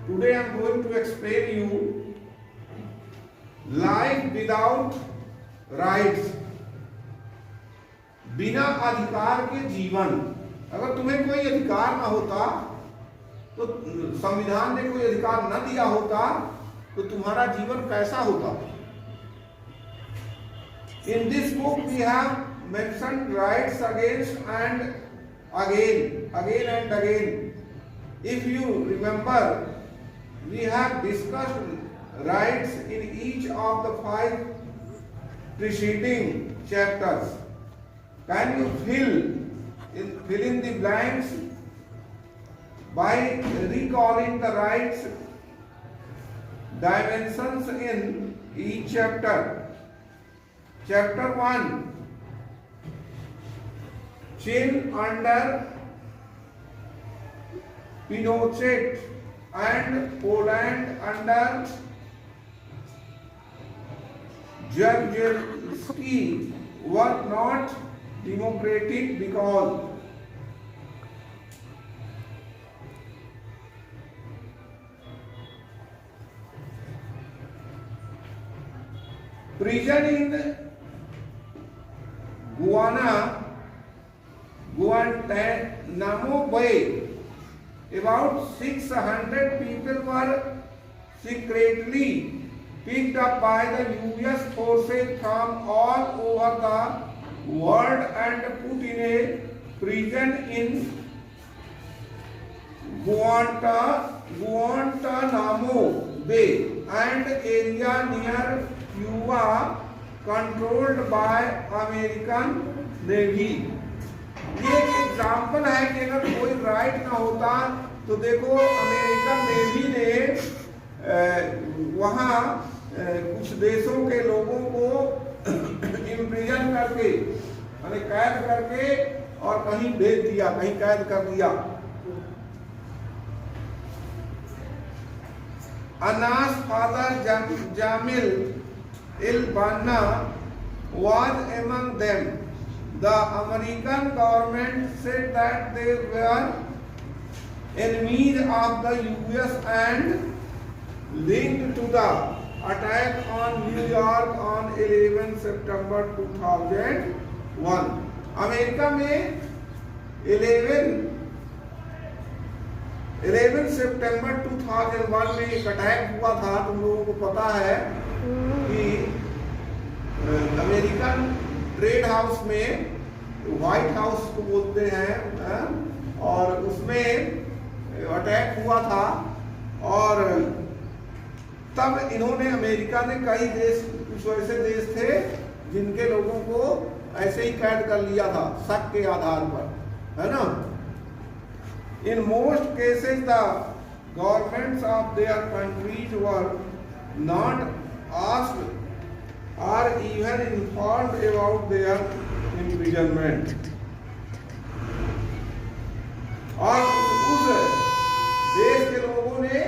today I am going to explain you life without rights, बिना अधिकार के जीवन। अगर तुम्हें कोई अधिकार ना होता, तो संविधान ने कोई अधिकार न दिया होता, तो तुम्हारा जीवन कैसा होता? In this book we have mentioned rights against and again and again. If you remember, we have discussed rights in each of the 5 preceding chapters. Can you fill in the blanks by recalling the rights dimensions in each chapter? Chapter 1, Chile under Pinochet and Poland under Jaruzelski were not democratic because prison in Guantanamo Bay, about 600 people were secretly picked up by the US forces from all over the world and put in a prison in Guantanamo Bay and area near Cuba controlled by American Navy. ये एक example है कि अगर कोई right ना होता, तो देखो अमेरिकन नेवी ने वहाँ कुछ देशों के लोगों को इम्प्रिजन करके, यानी कैद करके और कहीं भेज दिया, कहीं कैद कर दिया। Anna's father Jamil Il-Banna was among them. The American government said that they were enemies of the US and linked to the attack on New York on 11 September 2001. America में 11 सितंबर 2001 में एक अटैक हुआ था। तुम लोगों को पता है कि अमेरिकन ट्रेड हाउस में, व्हाइट हाउस को बोलते हैं, और उसमें अटैक हुआ था। और तब इन्होंने, अमेरिका ने कई देश, कुछ ऐसे देश थे जिनके लोगों को ऐसे ही कैद कर लिया था शक के आधार पर, है ना। In most cases the governments of their countries were not asked or even informed about their imprisonment. और उस देश के लोगों ने,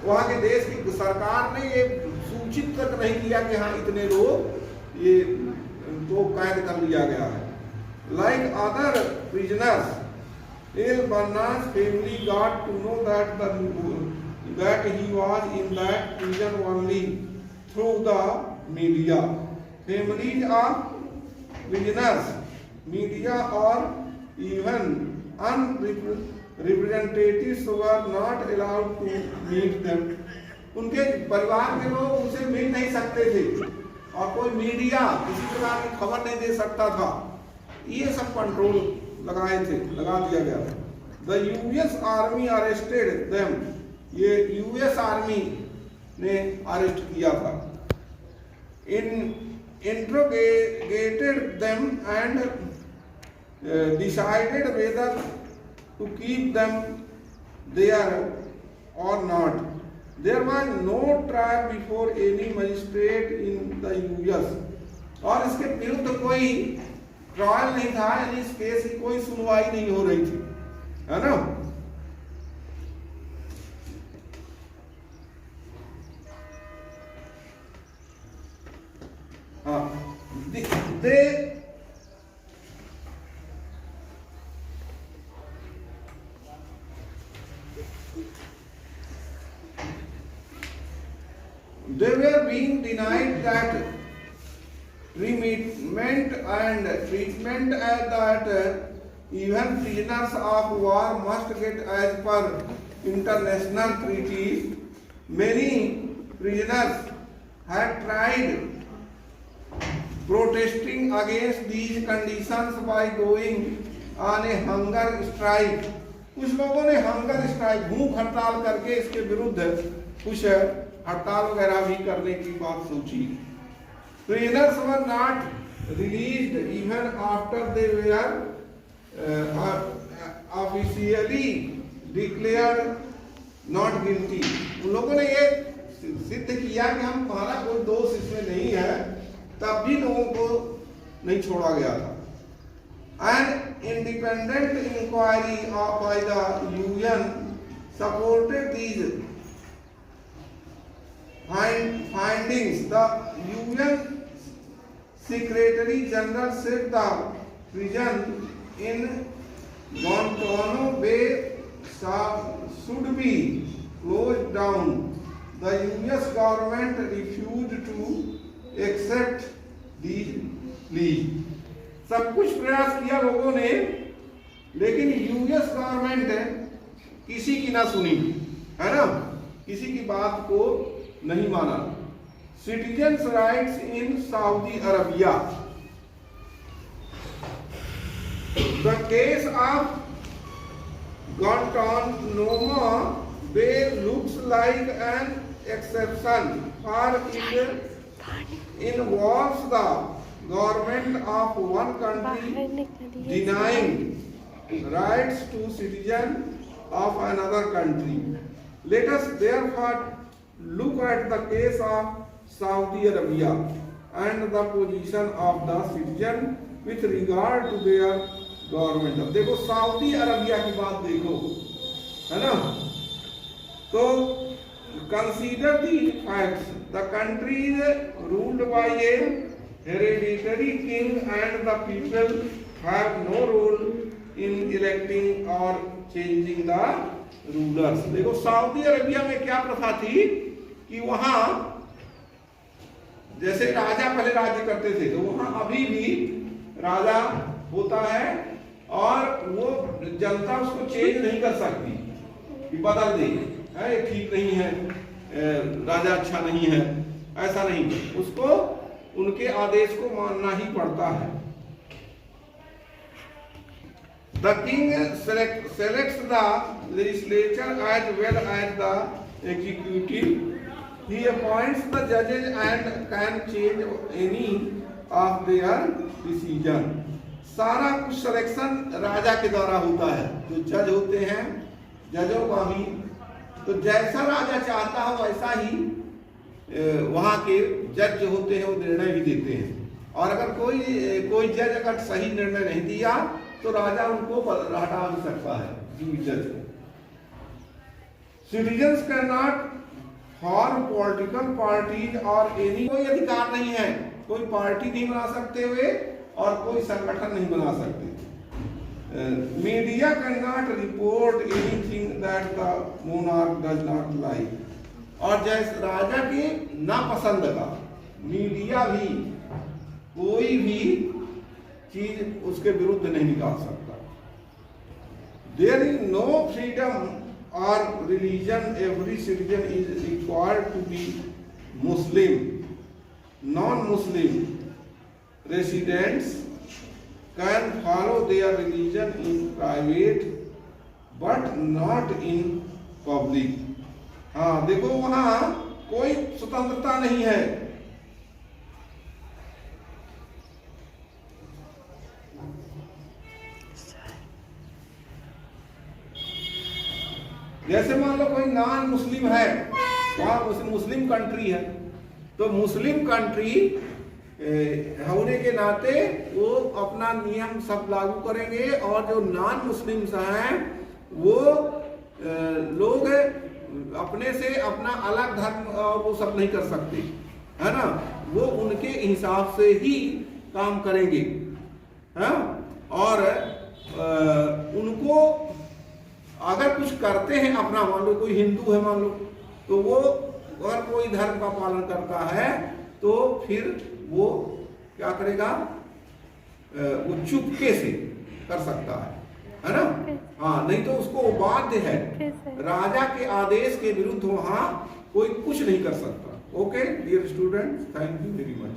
वहाँ के देश की सरकार ने ये सूचित तक नहीं किया कि हाँ इतने लोग ये तो कैद कर लिया गया है। Like other prisoners, Il-Banna's family got to know that he was in that prison only through the media. Families of prisoners, media or even representatives were not allowed to meet them. उनके परिवार के लोग उनसे मिल नहीं सकते थे और कोई मीडिया किसी प्रकार की खबर नहीं दे सकता था। ये सब कंट्रोल लगा दिया गया था। The US Army arrested them. ये US आर्मी ने अरेस्ट किया था। Interrogated them and decided whether to keep them there or not. There was no trial before any magistrate in the US. और इसके विरुद्ध कोई ट्रायल नहीं था, यानी इस केस की कोई सुनवाई नहीं हो रही थी, है ना। हाँ, they They were being denied that treatment and that even prisoners of war must get as per international treaties. Many prisoners had tried protesting against these conditions by going on a hunger strike. कुछ लोगों ने hunger strike, भूख हड़ताल करके इसके विरुद्ध कुछ हड़ताल वगैरह भी करने की बात सोची। Prisoners were not released even after they were officially declared not guilty. उन लोगों ने ये सिद्ध किया कि हम हमारा कोई दोष इसमें नहीं है, तब भी लोगों को नहीं छोड़ा गया था। An independent inquiry by the UN supported these findings. The UN Secretary General said the prison in Guantanamo Bay should be closed down. The US government refused to accept these pleas. सब कुछ प्रयास किया लोगों ने, लेकिन US government किसी की ना सुनी, है ना, किसी की बात को नहीं माना। Citizens rights in Saudi Arabia. The case of Guantanamo Bay looks like an exception, for it involves the government of one country denying rights to citizens of another country. Let us therefore look at the case of Saudi Arabia and the position of the citizen with regard to their government. अब देखो Saudi Arabia की बात देखो, है ना। तो consider the facts. The country is ruled by a hereditary king and the people have no role in electing or changing the rulers. देखो Saudi Arabia में क्या प्रथा थी कि वहां जैसे राजा पहले राज्य करते थे, तो वहां अभी भी राजा होता है और वो जनता उसको चेंज नहीं कर सकती कि बदल दे, ये ठीक नहीं है, राजा अच्छा नहीं है, ऐसा नहीं, उसको उनके आदेश को मानना ही पड़ता है। The king selects the legislature as well as the executive. He appoints the judges and can change any of their decision. सारा कुछ सिलेक्शन राजा के द्वारा होता है। जो जज होते हैं, जजों का भी तो जैसा राजा चाहता हो वैसा ही वहाँ के जज जो होते हैं वो निर्णय भी देते हैं। और अगर कोई जज अगर सही निर्णय नहीं दिया तो राजा उनको हटा भी सकता है, जज को। Citizens can not form political parties और एनी, कोई अधिकार नहीं है, कोई पार्टी नहीं बना सकते हुए और कोई संगठन नहीं बना सकते। Media can not report anything that the monarch does not like. और जैसे राजा के नापसंद का मीडिया भी कोई भी चीज उसके विरुद्ध नहीं निकाल सकता। देयर इज नो फ्रीडम और religion, every citizen is required to be Muslim. Non Muslim residents can follow their religion in private but not in public. हाँ देखो वहां कोई स्वतंत्रता नहीं है, जैसे मान लो कोई नॉन मुस्लिम है, वहां मुस्लिम कंट्री है, तो मुस्लिम कंट्री होने के नाते वो अपना नियम सब लागू करेंगे और जो नॉन मुस्लिम्स हैं वो लोग अपने से अपना अलग धर्म वो सब नहीं कर सकते, है ना, वो उनके हिसाब से ही काम करेंगे, है। और उनको अगर कुछ करते हैं अपना, मान लो कोई हिंदू है मान लो, तो वो अगर कोई धर्म का पालन करता है तो फिर वो क्या करेगा, वो चुपके से कर सकता है ना। हाँ, नहीं तो उसको बाध्य है, राजा के आदेश के विरुद्ध वहां कोई कुछ नहीं कर सकता। Okay dear students, thank you very much.